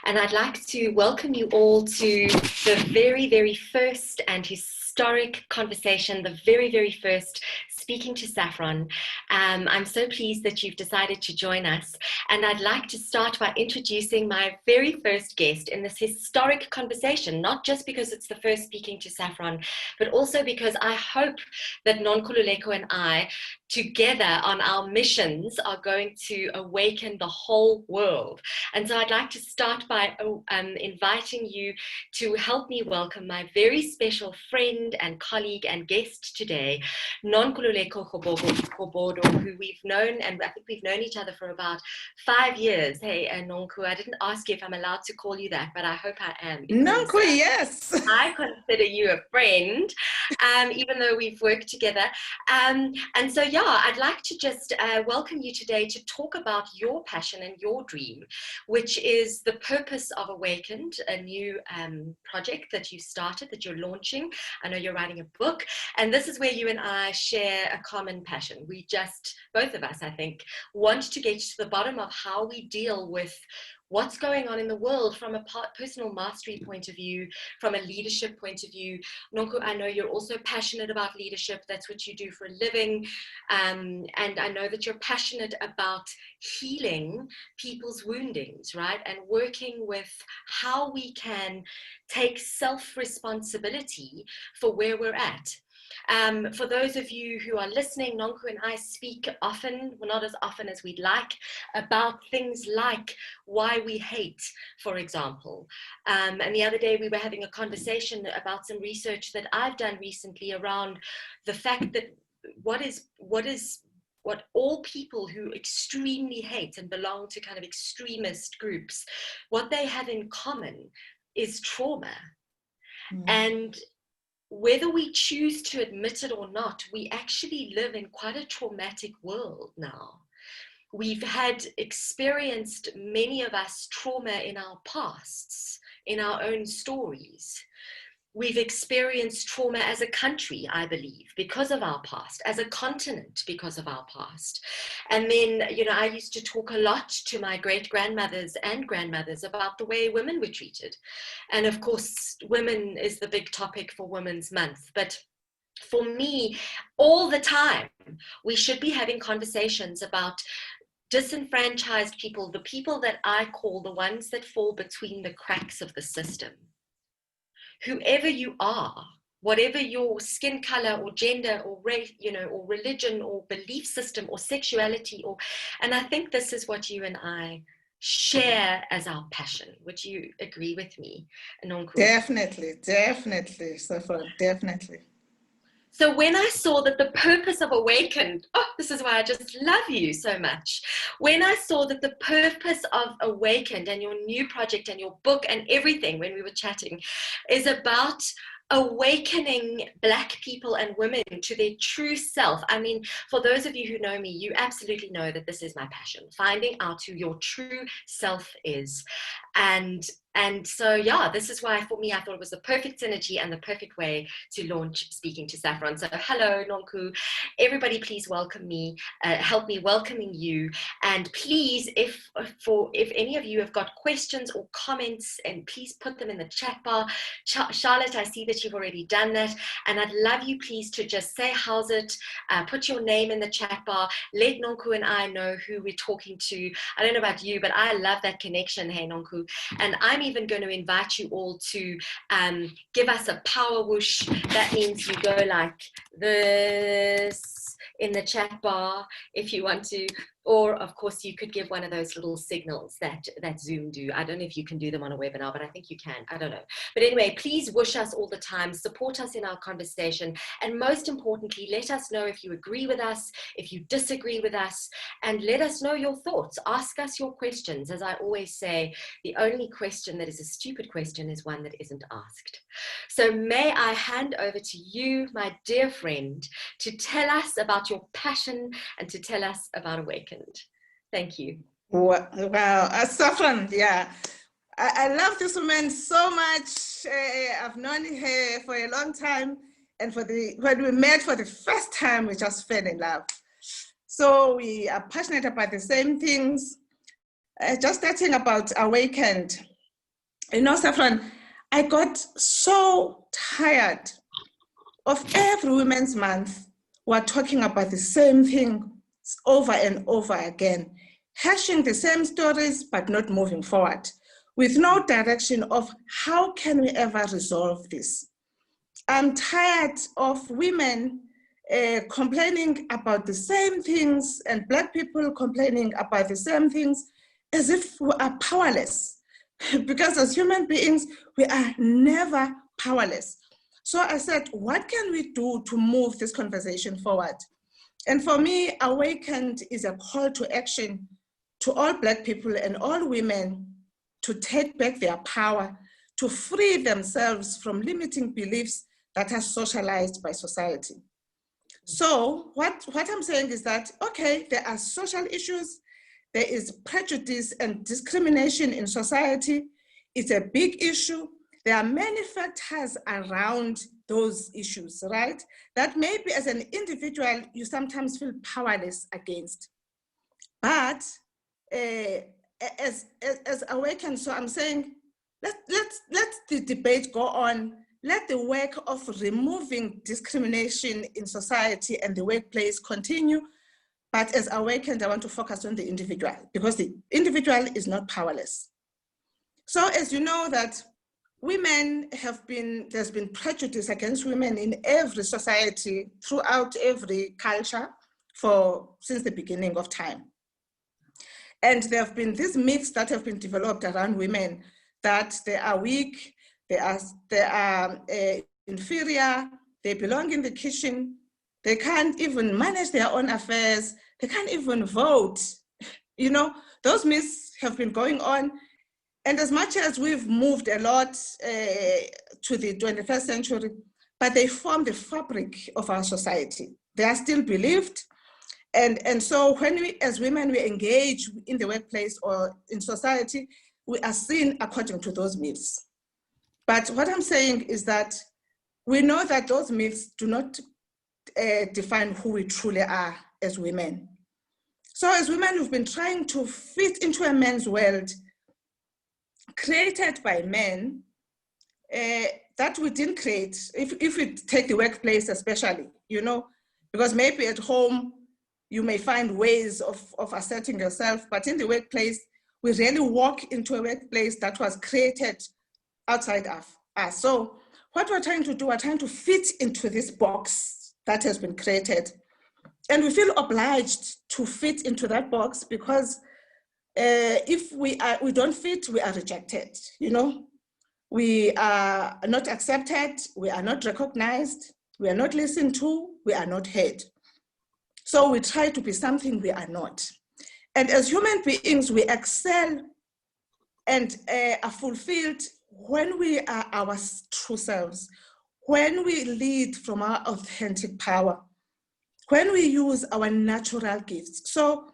and I'd like to welcome you all to the very, very first and historic conversation, the very, very first Speaking to Saffron. I'm so pleased that you've decided to join us, and I'd like to start by introducing my very first guest in this historic conversation, not just because it's the first Speaking to Saffron, but also because I hope that Nonkululeko and I, together on our missions, are going to awaken the whole world. And so I'd like to start by inviting you to help me welcome my very special friend and colleague and guest today, Nonkululeko Gobodo, who we've known, and I think we've known each other for about 5 years. Hey, Nonku, I didn't ask you if I'm allowed to call you that, but I hope I am. Nonku, yes. I consider you a friend, even though we've worked together. And so, yeah, I'd like to just welcome you today to talk about your passion and your dream, which is the purpose of Awakened, a new project that you started, that you're launching. I know you're writing a book, and this is where you and I share a common passion. We just, both of us, I think, want to get to the bottom of how we deal with what's going on in the world from a personal mastery point of view, from a leadership point of view. Nonku, I know you're also passionate about leadership. That's what you do for a living. And I know that you're passionate about healing people's woundings, right? And working with how we can take self-responsibility for where we're at. For those of you who are listening, Nonku and I speak often, well, not as often as we'd like, about things like why we hate, for example. And the other day we were having a conversation about some research that I've done recently around the fact that what all people who extremely hate and belong to kind of extremist groups, what they have in common is trauma. And whether we choose to admit it or not, we actually live in quite a traumatic world now. We've experienced, many of us, trauma in our pasts, in our own stories. We've experienced trauma as a country, I believe, because of our past, as a continent because of our past. And then, you know, I used to talk a lot to my great-grandmothers and grandmothers about the way women were treated. And of course, women is the big topic for Women's Month. But for me, all the time, we should be having conversations about disenfranchised people, the people that I call the ones that fall between the cracks of the system. Whoever you are, whatever your skin color or gender or race, you know, or religion or belief system or sexuality, and I think this is what you and I share as our passion. Would you agree with me, Nonku? Definitely, Saffron, definitely. So when I saw that the purpose of Awakened, this is why I just love you so much. When I saw that the purpose of Awakened and your new project and your book and everything, when we were chatting, is about awakening Black people and women to their true self. I mean, for those of you who know me, you absolutely know that this is my passion, finding out who your true self is. And so, yeah, this is why, for me, I thought it was the perfect synergy and the perfect way to launch Speaking to Saffron. So, hello, Nonku. Everybody, please welcome me, help me welcoming you. And please, if any of you have got questions or comments, and please put them in the chat bar. Charlotte, I see that you've already done that. And I'd love you, please, to just say, how's it? Put your name in the chat bar. Let Nonku and I know who we're talking to. I don't know about you, but I love that connection. Hey, Nonku. And I'm even going to invite you all to give us a power whoosh. That means you go like this in the chat bar if you want to, or of course you could give one of those little signals that Zoom do. I don't know if you can do them on a webinar, but I think you can. I don't know. But anyway, please wish us all the time, support us in our conversation, and most importantly, let us know if you agree with us, if you disagree with us, and let us know your thoughts. Ask us your questions. As I always say, the only question that is a stupid question is one that isn't asked. So may I hand over to you, my dear friend, to tell us about your passion and to tell us about Awakened. Thank you. Wow, Saffron, yeah. I love this woman so much. I've known her for a long time, and when we met for the first time, we just fell in love. So we are passionate about the same things. Just starting about Awakened. You know, Saffron, I got so tired of every Women's Month. We're talking about the same thing over and over again, hashing the same stories, but not moving forward, with no direction of how can we ever resolve this. I'm tired of women complaining about the same things and Black people complaining about the same things as if we are powerless. Because as human beings, we are never powerless. So I said, what can we do to move this conversation forward? And for me, Awakened is a call to action to all Black people and all women to take back their power, to free themselves from limiting beliefs that are socialized by society. So what I'm saying is that, okay, there are social issues, there is prejudice and discrimination in society. It's a big issue. There are many factors around those issues, right? That maybe as an individual, you sometimes feel powerless against. But as Awaken, so I'm saying, let the debate go on. Let the work of removing discrimination in society and the workplace continue. But as Awakened, I want to focus on the individual, because the individual is not powerless. So as you know that there's been prejudice against women in every society, throughout every culture, since the beginning of time. And there have been these myths that have been developed around women, that they are weak, they are inferior, they belong in the kitchen, they can't even manage their own affairs, they can't even vote. You know, those myths have been going on. And as much as we've moved a lot to the 21st century, but they form the fabric of our society. They are still believed. And so when we, as women, we engage in the workplace or in society, we are seen according to those myths. But what I'm saying is that we know that those myths do not define who we truly are as women. So as women, we've been trying to fit into a man's world created by men that we didn't create. If we take the workplace especially, you know, because maybe at home, you may find ways of asserting yourself, but in the workplace, we really walk into a workplace that was created outside of us. So what we're trying to do, we're trying to fit into this box that has been created. And we feel obliged to fit into that box, because if we don't fit, we are rejected, you know? We are not accepted, we are not recognized, we are not listened to, we are not heard. So we try to be something we are not. And as human beings, we excel and are fulfilled when we are our true selves, when we lead from our authentic power, when we use our natural gifts. So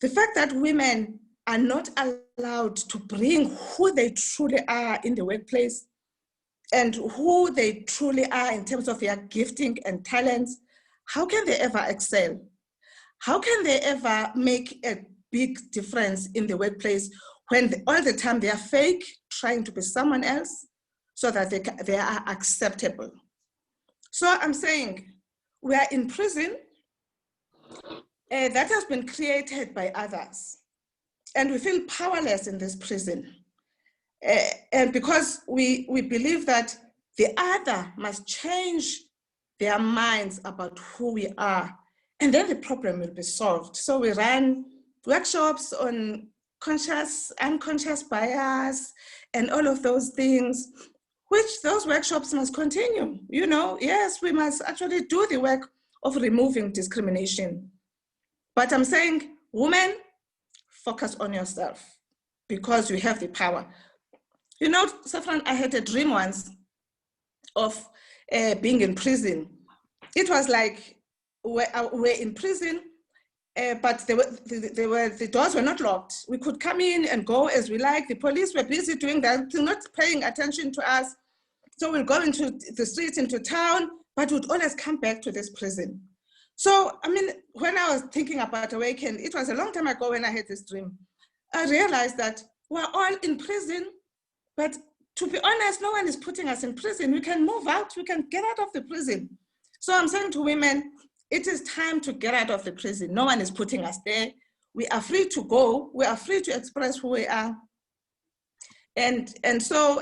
the fact that women are not allowed to bring who they truly are in the workplace and who they truly are in terms of their gifting and talents, how can they ever excel? How can they ever make a big difference in the workplace when all the time they are fake, trying to be someone else so that they are acceptable? So I'm saying we are in prison that has been created by others. And we feel powerless in this prison. And because we believe that the other must change their minds about who we are, and then the problem will be solved. So we run workshops on conscious, unconscious bias, and all of those things, which those workshops must continue. You know, yes, we must actually do the work of removing discrimination. But I'm saying, women, focus on yourself, because you have the power. You know, Saffron, I had a dream once of being in prison. It was like we're in prison, but the doors were not locked. We could come in and go as we like. The police were busy doing that, not paying attention to us. So we'll go into the streets, into town, but we'd always come back to this prison. So, I mean, when I was thinking about Awaken, it was a long time ago when I had this dream. I realized that we're all in prison, but to be honest, no one is putting us in prison. We can move out, we can get out of the prison. So I'm saying to women, it is time to get out of the prison. No one is putting us there. We are free to go. We are free to express who we are. And so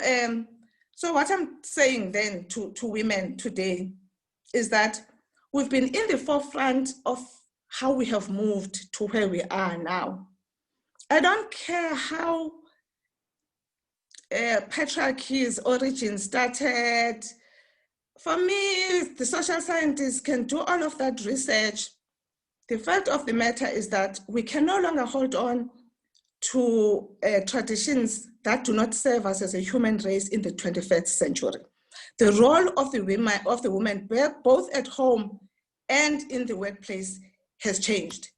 what I'm saying then to women today is that we've been in the forefront of how we have moved to where we are now. I don't care how patriarchy's origin started. For me, the social scientists can do all of that research. The fact of the matter is that we can no longer hold on to traditions that do not serve us as a human race in the 21st century. The role of the woman, both at home and in the workplace, has changed.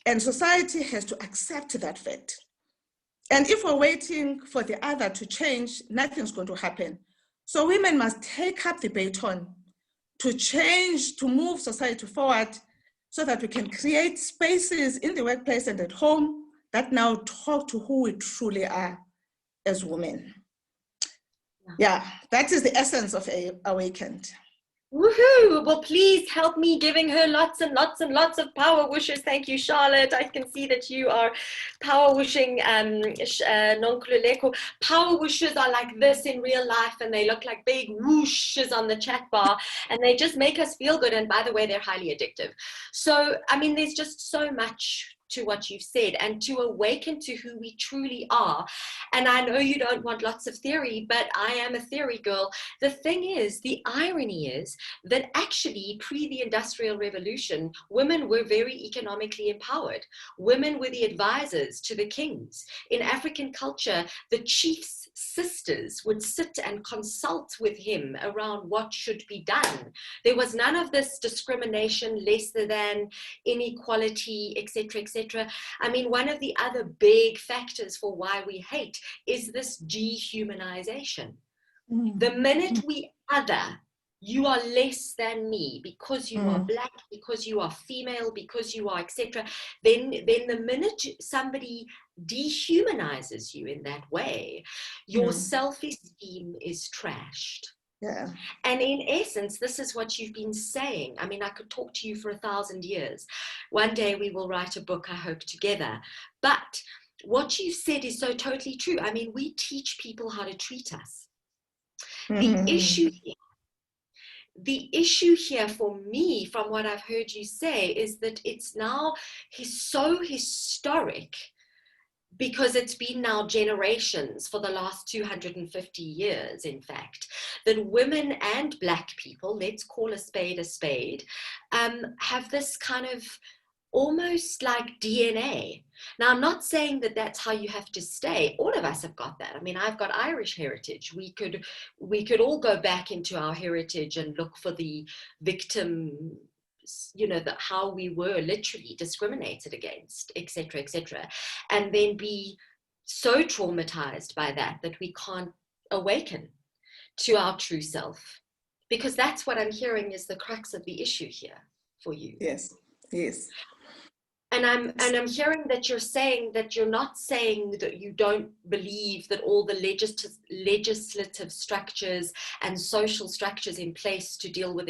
And society has to accept that fact. And if we're waiting for the other to change, nothing's going to happen. So women must take up the baton to change, to move society forward so that we can create spaces in the workplace and at home that now talk to who we truly are as women. Yeah, that is the essence of Awakened. Woohoo! Well, please help me giving her lots and lots and lots of power wishes. Thank you, Charlotte. I can see that you are power wishing Nonkululeko. Power wishes are like this in real life, and they look like big whooshes on the chat bar, and they just make us feel good. And by the way, they're highly addictive. So, I mean, there's just so much to what you've said, and to awaken to who we truly are. And I know you don't want lots of theory, but I am a theory girl. The thing is, the irony is that actually pre the Industrial Revolution, women were very economically empowered. Women were the advisors to the kings. In African culture, the chief's sisters would sit and consult with him around what should be done. There was none of this discrimination, lesser than, inequality, etc., etc. I mean, one of the other big factors for why we hate is this dehumanization. The minute we other, you are less than me because you are black, because you are female, because you are etc., then the minute somebody dehumanizes you in that way, your self-esteem is trashed. Yeah. And in essence, this is what you've been saying. I mean, I could talk to you for 1,000 years. One day we will write a book, I hope, together. But what you said is so totally true. I mean, we teach people how to treat us. The issue here for me, from what I've heard you say, is that it's now so historic, because it's been now generations for the last 250 years, in fact, that women and black people, let's call a spade, have this kind of almost like DNA. Now, I'm not saying that that's how you have to stay. All of us have got that. I mean, I've got Irish heritage. We could all go back into our heritage and look for the victim, you know, how we were literally discriminated against, etc., etc., and then be so traumatized by that we can't awaken to our true self, because that's what I'm hearing is the crux of the issue here for you. Yes. And I'm hearing that you're saying that you're not saying that you don't believe that all the legislative structures and social structures in place to deal with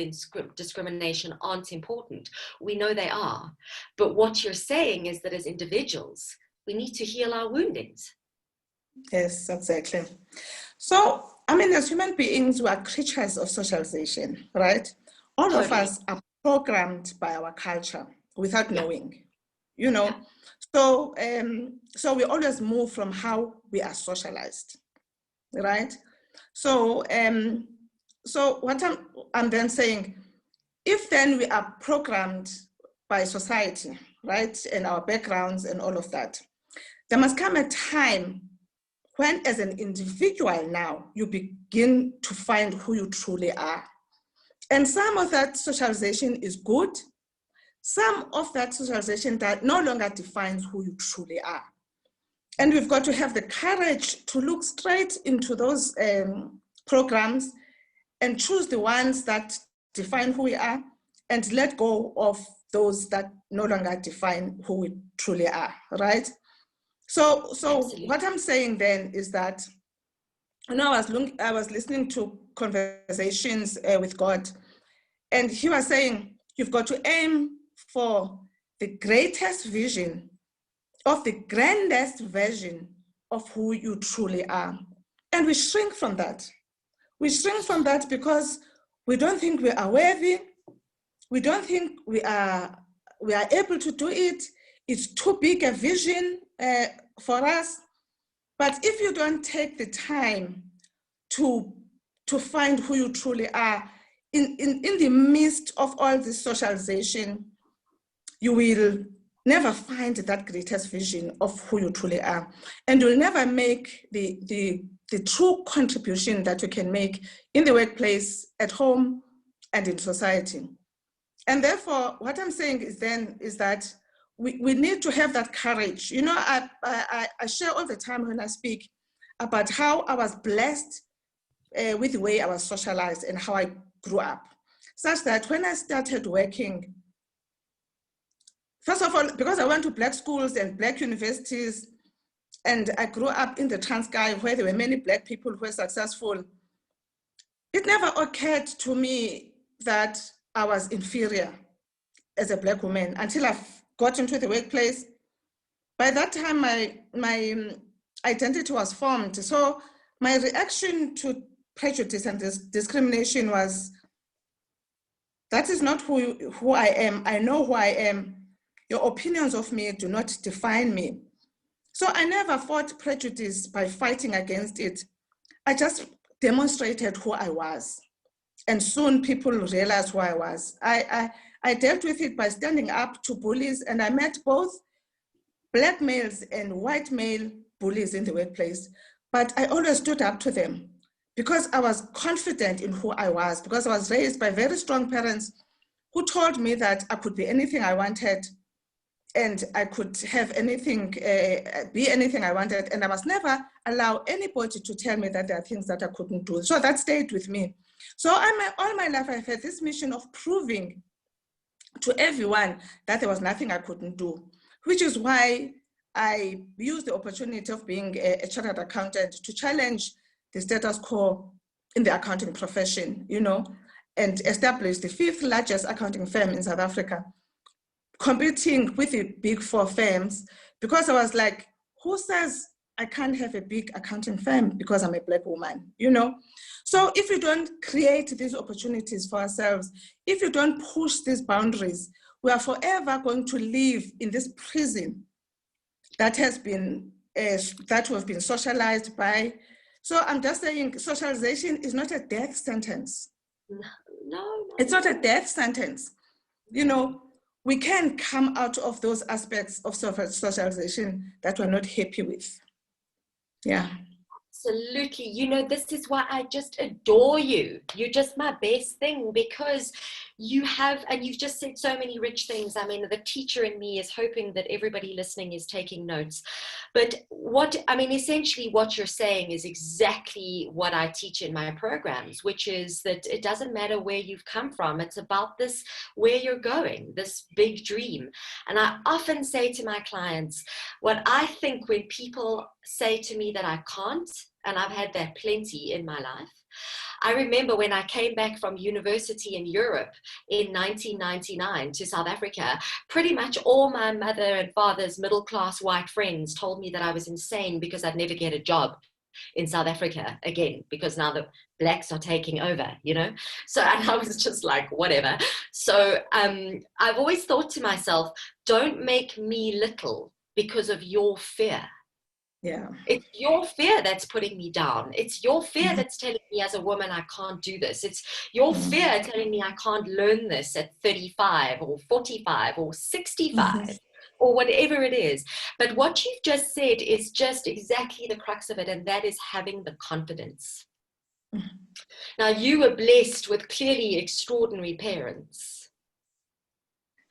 discrimination aren't important. We know they are. But what you're saying is that as individuals, we need to heal our woundings. Yes, exactly. So, I mean, as human beings, we are creatures of socialization, right? All of us are programmed by our culture without knowing. You know, so we always move from how we are socialized, right? So what I'm then saying, if then we are programmed by society, right, and our backgrounds and all of that, there must come a time when, as an individual now, you begin to find who you truly are. And some of that socialization is good. Some of that socialization that no longer defines who you truly are. And we've got to have the courage to look straight into those programs and choose the ones that define who we are and let go of those that no longer define who we truly are, right? So what I'm saying then is that I was listening to conversations with God, and he was saying, you've got to aim for the greatest vision of the grandest version of who you truly are. And we shrink from that. We shrink from that because we don't think we are worthy. We don't think we are able to do it. It's too big a vision for us. But if you don't take the time to find who you truly are, in the midst of all this socialization, you will never find that greatest vision of who you truly are. And you'll never make the true contribution that you can make in the workplace, at home, and in society. And therefore, what I'm saying is that we need to have that courage. You know, I share all the time when I speak about how I was blessed with the way I was socialized and how I grew up, such that when I started working, first of all, because I went to Black schools and Black universities, and I grew up in the Transkei where there were many Black people who were successful, it never occurred to me that I was inferior as a Black woman until I got into the workplace. By that time, my identity was formed. So my reaction to prejudice and discrimination was, that is not who I am. I know who I am. Your opinions of me do not define me. So I never fought prejudice by fighting against it. I just demonstrated who I was. And soon people realized who I was. I dealt with it by standing up to bullies, and I met both Black males and white male bullies in the workplace. But I always stood up to them because I was confident in who I was, because I was raised by very strong parents who told me that I could be anything I wanted, and I could have anything, be anything I wanted, and I must never allow anybody to tell me that there are things that I couldn't do. So that stayed with me. So all my life, I've had this mission of proving to everyone that there was nothing I couldn't do, which is why I used the opportunity of being a chartered accountant to challenge the status quo in the accounting profession, you know, and establish the 5th largest accounting firm in South Africa, competing with the big 4 firms, because I was like, who says I can't have a big accounting firm because I'm a Black woman, you know? So if you don't create these opportunities for ourselves, if you don't push these boundaries, we are forever going to live in this prison that has been, that we've been socialized by. So I'm just saying, socialization is not a death sentence. No. It's not a death sentence. You know, we can come out of those aspects of socialization that we're not happy with. Yeah. Absolutely. You know, this is why I just adore you. You're just my best thing, because you have, and you've just said so many rich things. I mean, the teacher in me is hoping that everybody listening is taking notes. But essentially what you're saying is exactly what I teach in my programs, which is that it doesn't matter where you've come from. It's about this, where you're going, this big dream. And I often say to my clients, what I think when people say to me that I can't, and I've had that plenty in my life. I remember when I came back from university in Europe in 1999 to South Africa, pretty much all my mother and father's middle-class white friends told me that I was insane because I'd never get a job in South Africa again, because now the Blacks are taking over, you know? So, and I was just like, whatever. So I've always thought to myself, don't make me little because of your fear. Yeah. It's your fear that's putting me down. It's your fear that's telling me as a woman I can't do this. It's your fear telling me I can't learn this at 35 or 45 or 65 or whatever it is. But what you've just said is just exactly the crux of it, and that is having the confidence. Now, you were blessed with clearly extraordinary parents.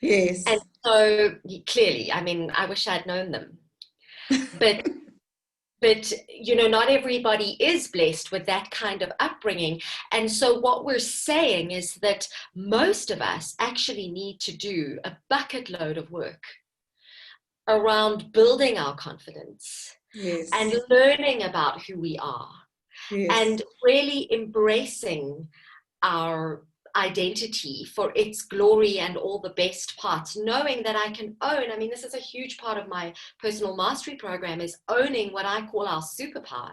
Yes. And so clearly, I mean, I wish I'd known them. But, you know, not everybody is blessed with that kind of upbringing. And so what we're saying is that most of us actually need to do a bucket load of work around building our confidence, yes, and learning about who we are, Yes. and really embracing our identity for its glory and all the best parts, knowing that I can own. I mean, this is a huge part of my personal mastery program, is owning what I call our superpower,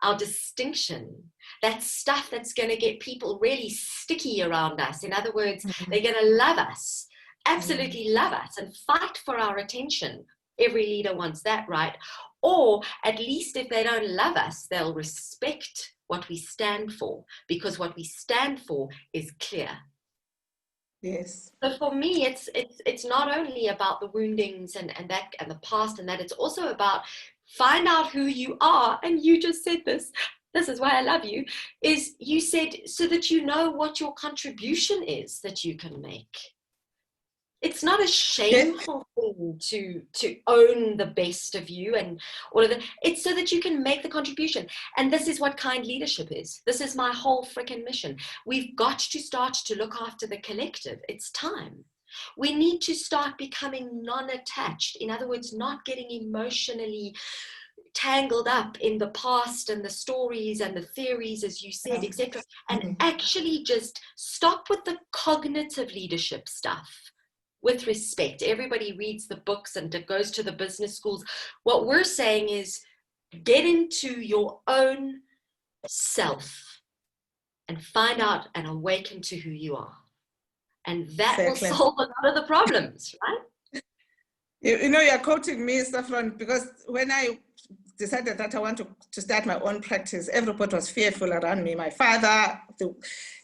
our distinction, that stuff that's going to get people really sticky around us. In other words, they're going to love us, absolutely love us, and fight for our attention. Every leader wants that, right? Or at least if they don't love us, they'll respect what we stand for, because what we stand for is clear. Yes. So for me, it's not only about the woundings and the past and that, it's also about find out who you are. And you just said this is why I love you, is you said so that you know what your contribution is that you can make. It's not a shameful thing to own the best of you and all of that. It's so that you can make the contribution. And this is what kind leadership is. This is my whole freaking mission. We've got to start to look after the collective. It's time. We need to start becoming non-attached. In other words, not getting emotionally tangled up in the past and the stories and the theories, as you said, etc. And actually just stop with the cognitive leadership stuff. With respect, everybody reads the books and goes to the business schools. What we're saying is get into your own self and find out and awaken to who you are. And that will solve a lot of the problems, right? You know, you're quoting me, Saffron, because when I decided that I want to start my own practice, everybody was fearful around me. My father,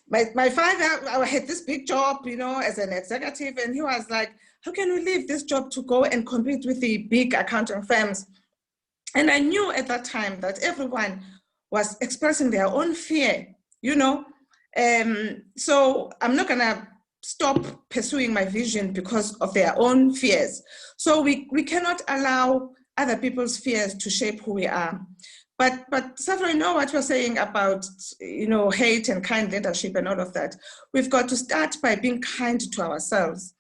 my father, I had this big job, you know, as an executive, and he was like, how can we leave this job to go and compete with the big accounting firms? And I knew at that time that everyone was expressing their own fear, you know. So I'm not gonna stop pursuing my vision because of their own fears. So we cannot allow other people's fears to shape who we are. But Saffron, you know what you're saying about, you know, hate and kind leadership and all of that. We've got to start by being kind to ourselves.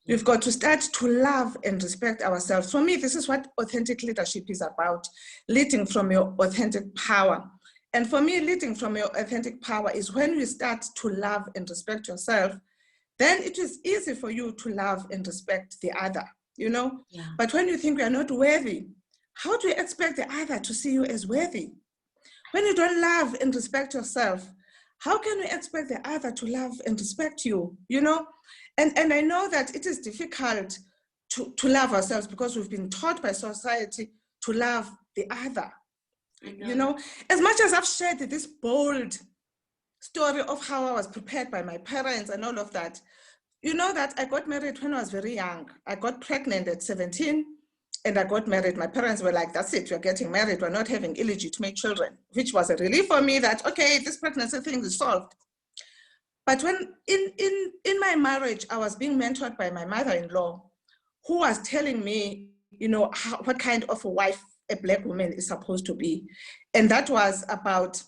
We've got to start to love and respect ourselves. For me, this is what authentic leadership is about, leading from your authentic power. And for me, leading from your authentic power is when you start to love and respect yourself, then it is easy for you to love and respect the other, you know? Yeah. But when you think you're not worthy, how do you expect the other to see you as worthy? When you don't love and respect yourself, how can you expect the other to love and respect you, you know? And I know that it is difficult to love ourselves because we've been taught by society to love the other. You know, as much as I've shared this bold story of how I was prepared by my parents and all of that, you know that I got married when I was very young. I got pregnant at 17 and I got married. My parents were like, that's it, we're getting married, we're not having illegitimate children, which was a relief for me that, okay, this pregnancy thing is solved. But when in my marriage, I was being mentored by my mother-in-law, who was telling me, you know, what kind of a wife a Black woman is supposed to be. And that was about,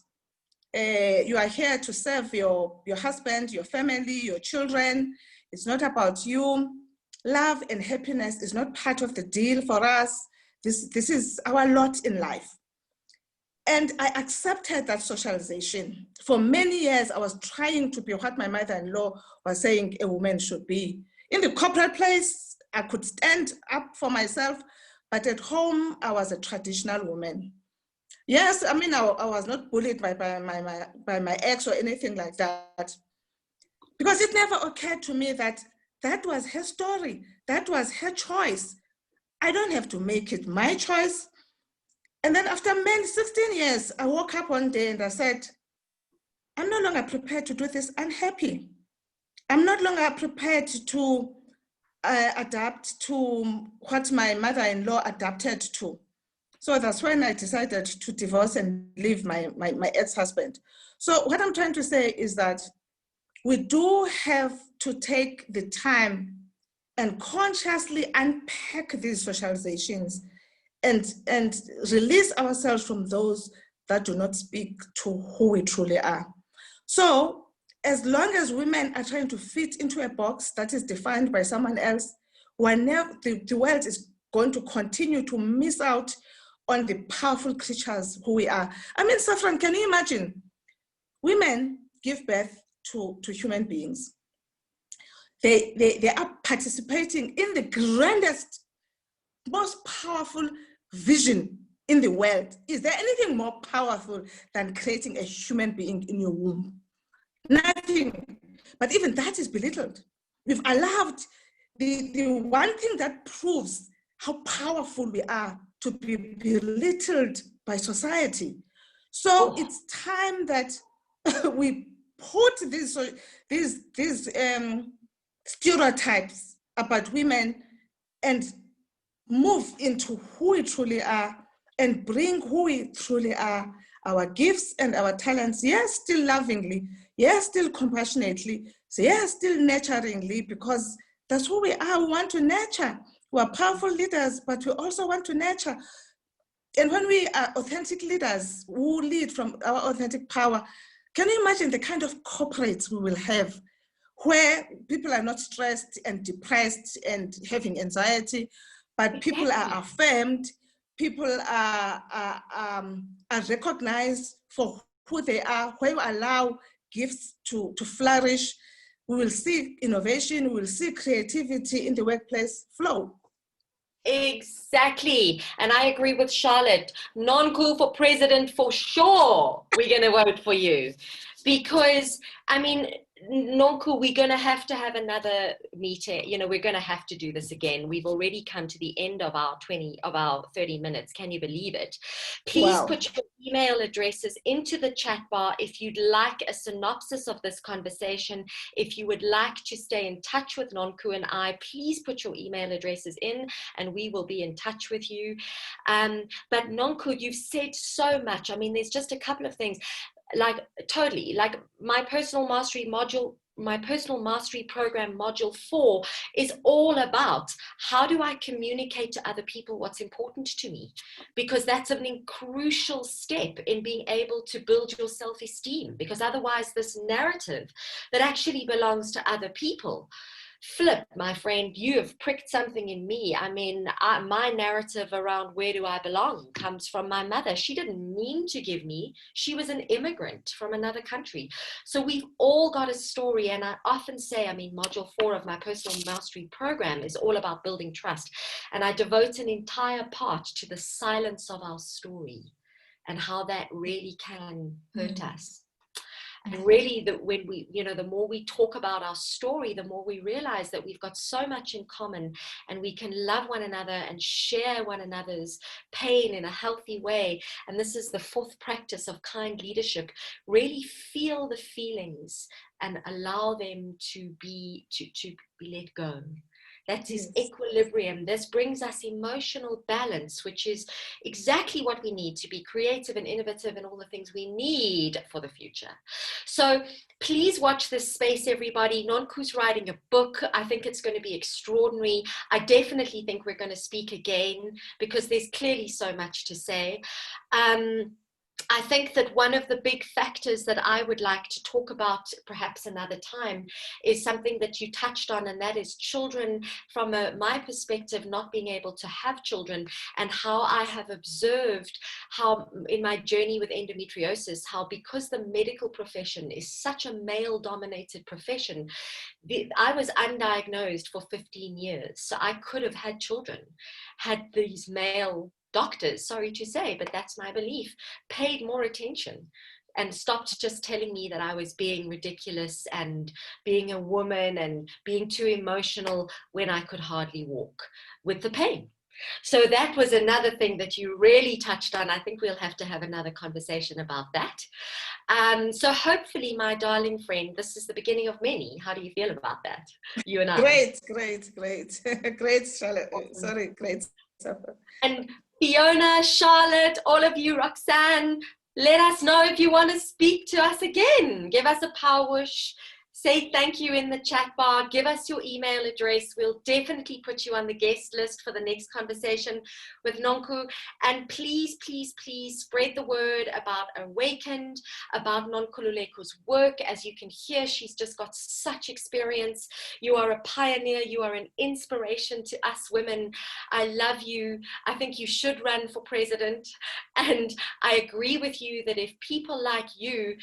you are here to serve your husband, your family, your children. It's not about you. Love and happiness is not part of the deal for us. This is our lot in life. And I accepted that socialization. For many years, I was trying to be what my mother-in-law was saying a woman should be. In the corporate place, I could stand up for myself, but at home, I was a traditional woman. Yes, I mean, I was not bullied by my ex or anything like that, because it never occurred to me that that was her story. That was her choice. I don't have to make it my choice. And then after 16 years, I woke up one day and I said, I'm no longer prepared to do this unhappy. I'm no longer prepared to adapt to what my mother-in-law adapted to. So that's when I decided to divorce and leave my ex-husband. So what I'm trying to say is that we do have to take the time and consciously unpack these socializations and release ourselves from those that do not speak to who we truly are. So as long as women are trying to fit into a box that is defined by someone else, whenever the world is going to continue to miss out on the powerful creatures who we are. I mean, Saffron, can you imagine? Women give birth to human beings. They are participating in the grandest, most powerful vision in the world. Is there anything more powerful than creating a human being in your womb? Nothing. But even that is belittled. We've allowed the one thing that proves how powerful we are to be belittled by society. So it's time that we put these stereotypes about women and move into who we truly are and bring who we truly are, our gifts and our talents, yes, still lovingly, yes, still compassionately, so yes, still nurturingly, because that's who we are. We want to nurture. We are powerful leaders, but we also want to nurture. And when we are authentic leaders who lead from our authentic power, can you imagine the kind of corporates we will have where people are not stressed and depressed and having anxiety, but people are affirmed, people are recognized for who they are, where we allow gifts to flourish. We will see innovation, we will see creativity in the workplace flow. Exactly. And I agree with Charlotte. Non-cool for president for sure. We're going to vote for you. Because, I mean, non-cool, we're going to have another meeting. You know, we're going to have to do this again. We've already come to the end of our 30 minutes. Can you believe it? Please put your email addresses into the chat bar if you'd like a synopsis of this conversation. If you would like to stay in touch with Nonku and I, please put your email addresses in and we will be in touch with you. But Nonku, you've said so much. I mean, there's just a couple of things. Like totally, like my personal mastery program module 4 is all about how do I communicate to other people what's important to me, because that's a crucial step in being able to build your self-esteem, because otherwise this narrative that actually belongs to other people, flip, my friend, you have pricked something in me. I mean, my narrative around where do I belong comes from my mother. She didn't mean to give me. She was an immigrant from another country. So we've all got a story. And I often say, I mean, module 4 of my personal mastery program is all about building trust. And I devote an entire part to the silence of our story and how that really can hurt us. And really, when we, you know, the more we talk about our story, the more we realize that we've got so much in common and we can love one another and share one another's pain in a healthy way. And this is the 4th practice of kind leadership. Really feel the feelings and allow them to be let go. That is equilibrium. This brings us emotional balance, which is exactly what we need to be creative and innovative and all the things we need for the future. So please watch this space, everybody. Nonku's writing a book. I think it's going to be extraordinary. I definitely think we're going to speak again because there's clearly so much to say. I think that one of the big factors that I would like to talk about perhaps another time is something that you touched on, and that is children from my perspective, not being able to have children, and how I have observed how in my journey with endometriosis, how because the medical profession is such a male-dominated profession, I was undiagnosed for 15 years. So I could have had children had these male doctors, sorry to say, but that's my belief, paid more attention and stopped just telling me that I was being ridiculous and being a woman and being too emotional when I could hardly walk with the pain. So that was another thing that you really touched on. I think we'll have to have another conversation about that. So hopefully, my darling friend, this is the beginning of many. How do you feel about that? You and I. Great. Great, Charlotte. Awesome. Sorry, great. And Fiona, Charlotte, all of you, Roxanne, let us know if you want to speak to us again. Give us a power whoosh. Say thank you in the chat bar. Give us your email address. We'll definitely put you on the guest list for the next conversation with Nonku. And please, please, please spread the word about Awakened, about Nonkululeko's work. As you can hear, she's just got such experience. You are a pioneer. You are an inspiration to us women. I love you. I think you should run for president. And I agree with you that if people like you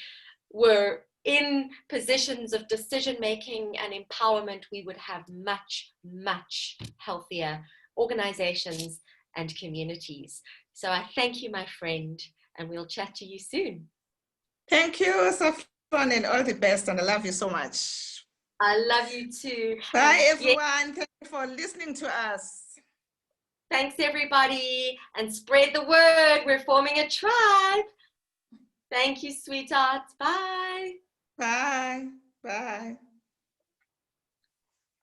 were in positions of decision making and empowerment, we would have much, much healthier organizations and communities. So I thank you, my friend, and we'll chat to you soon. Thank you, Saffron, and all the best, and I love you so much. I love you too. Bye, everyone. Thank you for listening to us. Thanks, everybody, and spread the word. We're forming a tribe. Thank you, sweetheart. Bye. Bye. Bye.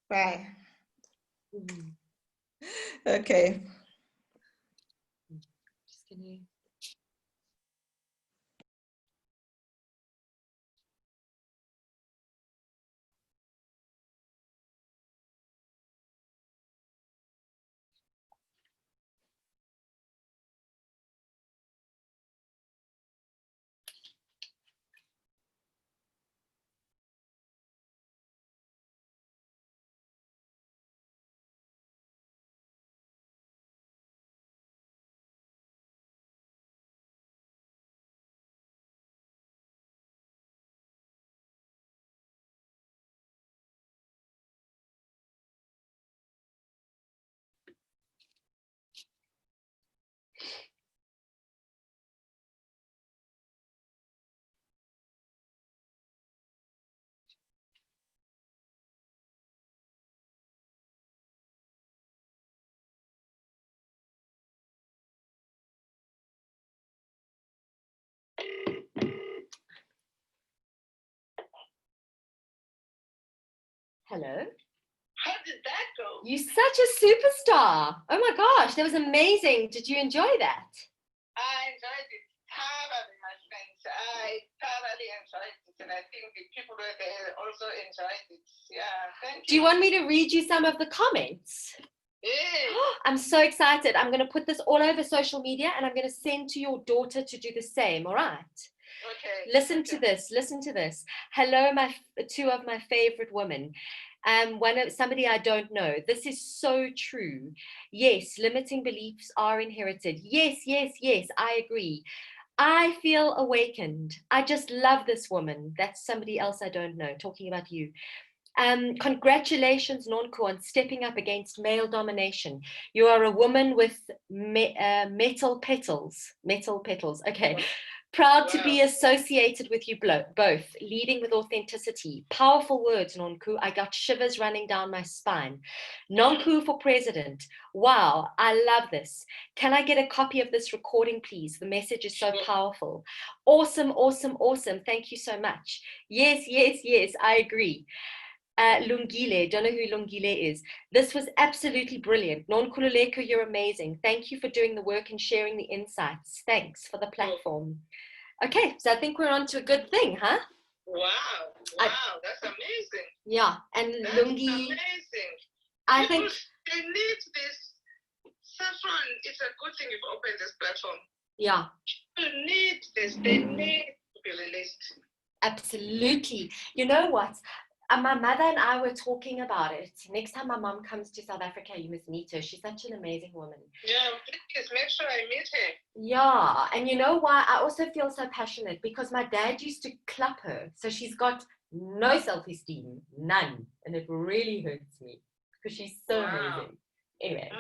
Bye. Okay. Just gonna... Hello. How did that go? You're such a superstar. Oh my gosh, that was amazing. Did you enjoy that? I enjoyed it thoroughly, my friends. I thoroughly enjoyed it, and I think the people were there also enjoyed it. Yeah, thank you. Do you want me to read you some of the comments? Yeah. I'm so excited. I'm going to put this all over social media, and I'm going to send to your daughter to do the same, all right? Okay. Listen to this. Listen to this. Hello, two of my favorite women. Somebody I don't know. This is so true. Yes, limiting beliefs are inherited. Yes, yes, yes, I agree. I feel awakened. I just love this woman. That's somebody else I don't know, talking about you. Congratulations, Nonku, on stepping up against male domination. You are a woman with metal petals. Metal petals. Okay. Proud to be associated with you both, leading with authenticity. Powerful words, Nonku. I got shivers running down my spine. Nonku for president. Wow, I love this. Can I get a copy of this recording, please? The message is so powerful. Awesome, awesome, awesome. Thank you so much. Yes, yes, yes, I agree. Lungile, don't know who Lungile is. This was absolutely brilliant. Nonkululeko, you're amazing. Thank you for doing the work and sharing the insights. Thanks for the platform. Okay, so I think we're on to a good thing, huh? Wow, that's amazing. Yeah, and that's Lungi. Amazing. I think they need this. Saffron, it's a good thing you've opened this platform. Yeah. People need this. They need to be released. Absolutely. You know what? My mother and I were talking about it. Next time my mom comes to South Africa, you must meet her. She's such an amazing woman. Yeah, please make sure I meet her. Yeah, and you know why? I also feel so passionate because my dad used to clap her. So she's got no self-esteem, none. And it really hurts me because she's so amazing. Anyway,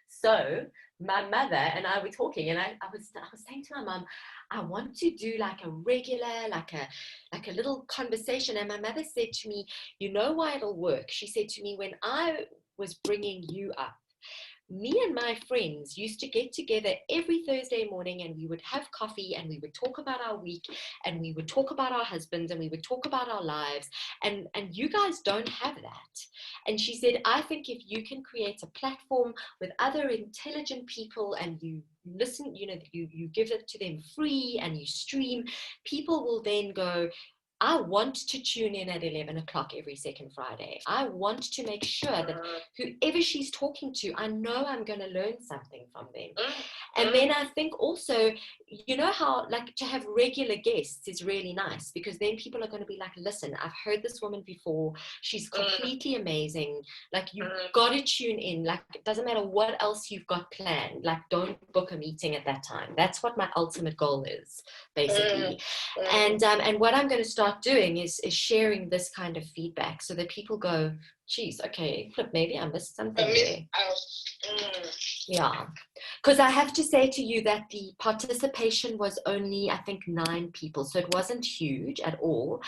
so my mother and I were talking, and I was saying to my mom, I want to do like a regular, like a little conversation. And my mother said to me, you know why it'll work? She said to me, when I was bringing you up, me and my friends used to get together every Thursday morning, and we would have coffee, and we would talk about our week, and we would talk about our husbands, and we would talk about our lives, and you guys don't have that. And she said, I think if you can create a platform with other intelligent people, and you listen, you give it to them free, and you stream, people will then go, I want to tune in at 11 o'clock every second Friday. I want to make sure that whoever she's talking to, I know I'm going to learn something from them. And then I think also, you know how like to have regular guests is really nice, because then people are going to be like, listen, I've heard this woman before. She's completely amazing. Like, you've got to tune in. Like, it doesn't matter what else you've got planned. Like, don't book a meeting at that time. That's what my ultimate goal is, basically. And what I'm going to start doing is sharing this kind of feedback so that people go, geez, okay, flip, maybe I missed something there. Yeah. Because I have to say to you that the participation was only, I think, 9 people. So it wasn't huge at all.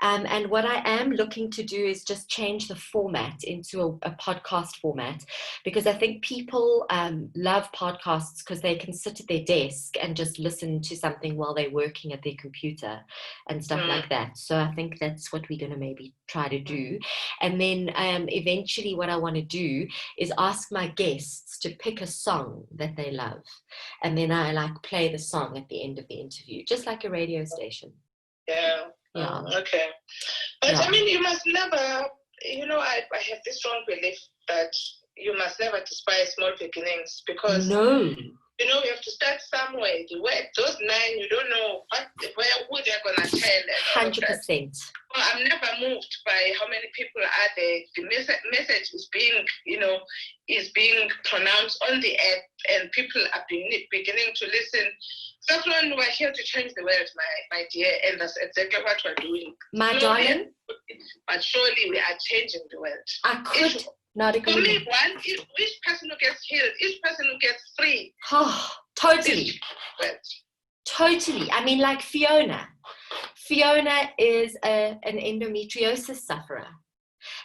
And what I am looking to do is just change the format into a podcast format, because I think people love podcasts because they can sit at their desk and just listen to something while they're working at their computer and stuff like that. So I think that's what we're going to maybe try to do. And then eventually what I want to do is ask my guests to pick a song that they love. And then I like play the song at the end of the interview, just like a radio station. Yeah. Yeah. Okay. But I mean, you must never, you know, I have this strong belief that you must never despise small beginnings, because you know, you have to start somewhere. Those 9, you don't know who they're gonna tell. 100%. Well, I'm never moved by how many people are there. The message is being, you know, is being pronounced on the app, and people are beginning to listen. Saffron, we're here to change the world, my dear, and that's exactly what we're doing. My darling. But surely we are changing the world. I could not agree. For me, each person who gets healed, each person who gets free. Oh, totally. Totally. I mean, like Fiona. Fiona is an endometriosis sufferer.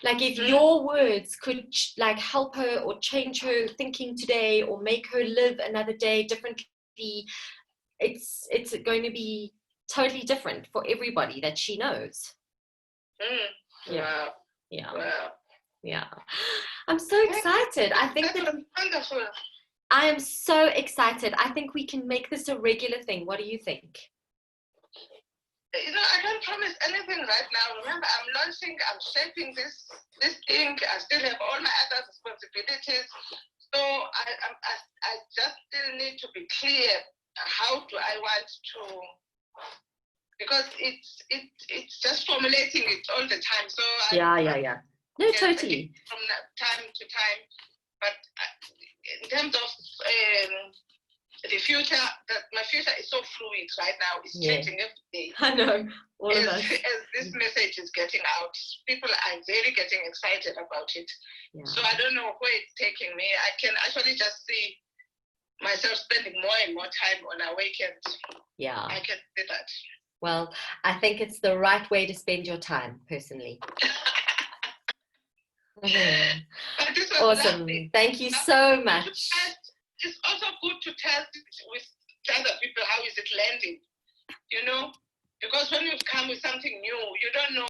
Like, if your words could like help her or change her thinking today or make her live another day differently, it's going to be totally different for everybody that she knows. Wow. Yeah. Wow. Yeah. I'm so excited. I think that wonderful. I am so excited. I think we can make this a regular thing. What do you think? You know, I don't promise anything right now. Remember, I'm shaping this thing. I still have all my other responsibilities. So I just still need to be clear. How do I want to? Because it's just formulating it all the time. So yeah. No, totally. From time to time, but in terms of the future, my future is so fluid right now. It's changing every day. I know. All of us. As this message is getting out, people are really getting excited about it. Yeah. So I don't know where it's taking me. I can actually just see myself spending more and more time on Awaken. Yeah. I can see that. Well, I think it's the right way to spend your time, personally. Awesome. Lovely. Thank you so much. It's also good to test with other people, how is it landing, you know? Because when you come with something new, you don't know